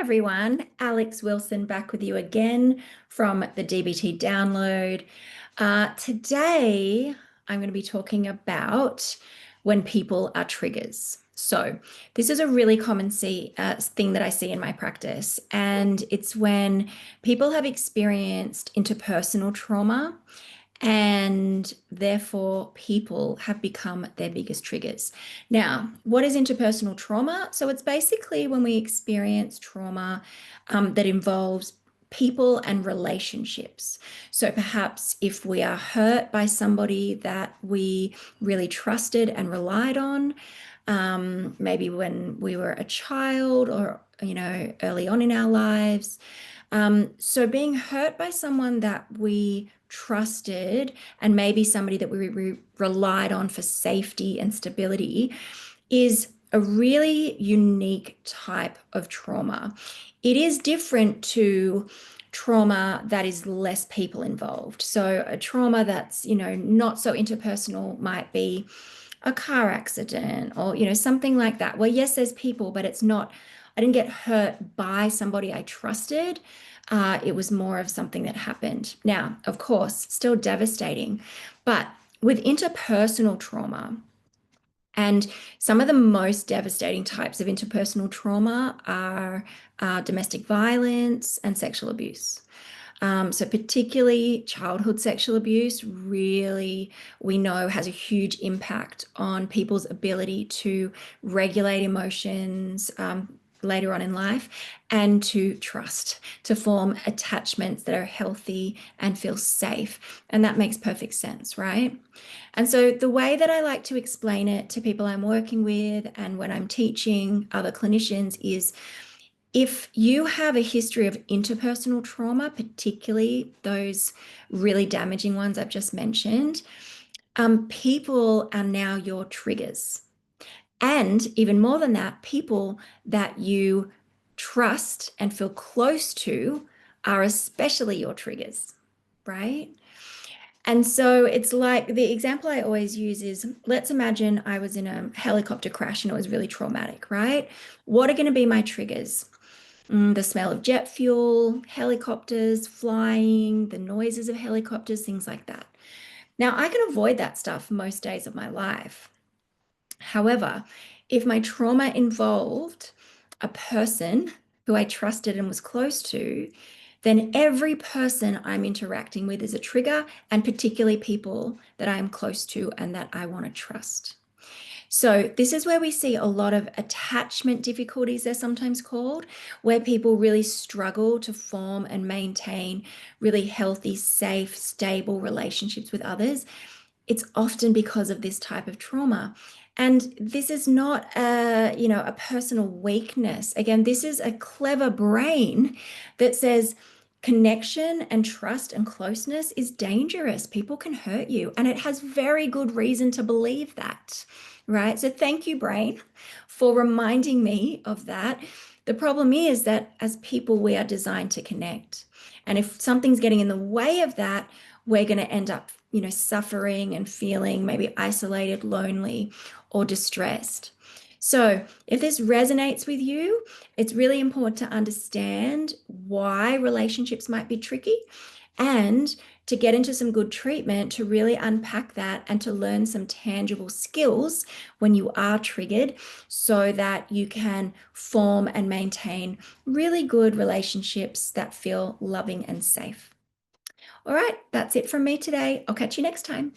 Everyone, Alex Wilson back with you again from the DBT download. Today, I'm going to be talking about when people are triggers. So, this is a really common thing that I see in my practice, and it's when people have experienced interpersonal trauma and therefore people have become their biggest triggers. Now, what is interpersonal trauma? So it's basically when we experience trauma that involves people and relationships. So perhaps if we are hurt by somebody that we really trusted and relied on, maybe when we were a child or early on in our lives. So being hurt by someone that we trusted and maybe somebody that we relied on for safety and stability is a really unique type of trauma. It is different to trauma that is less people involved. So a trauma that's, not so interpersonal might be a car accident or, something like that. Well, yes, there's people, but I didn't get hurt by somebody I trusted. It was more of something that happened. Now, of course, still devastating, but with interpersonal trauma, and some of the most devastating types of interpersonal trauma are domestic violence and sexual abuse. So particularly childhood sexual abuse really, we know, has a huge impact on people's ability to regulate emotions, later on in life and to trust, to form attachments that are healthy and feel safe. And that makes perfect sense, right? And so the way that I like to explain it to people I'm working with and when I'm teaching other clinicians is if you have a history of interpersonal trauma, particularly those really damaging ones I've just mentioned, people are now your triggers. And even more than that, people that you trust and feel close to are especially your triggers, right? And so it's like the example I always use is let's imagine I was in a helicopter crash and it was really traumatic, right? What are going to be my triggers? The smell of jet fuel, helicopters flying, the noises of helicopters, things like that. Now, I can avoid that stuff most days of my life. However, if my trauma involved a person who I trusted and was close to, then every person I'm interacting with is a trigger, and particularly people that I am close to and that I want to trust. So this is where we see a lot of attachment difficulties, they're sometimes called, where people really struggle to form and maintain really healthy, safe, stable relationships with others. It's often because of this type of trauma. And this is not a personal weakness. Again, this is a clever brain that says connection and trust and closeness is dangerous. People can hurt you. And it has very good reason to believe that, right? So thank you, brain, for reminding me of that. The problem is that as people, we are designed to connect. And if something's getting in the way of that, we're going to end up suffering and feeling maybe isolated, lonely, or distressed. So if this resonates with you, it's really important to understand why relationships might be tricky and to get into some good treatment to really unpack that and to learn some tangible skills when you are triggered so that you can form and maintain really good relationships that feel loving and safe. All right, that's it from me today. I'll catch you next time.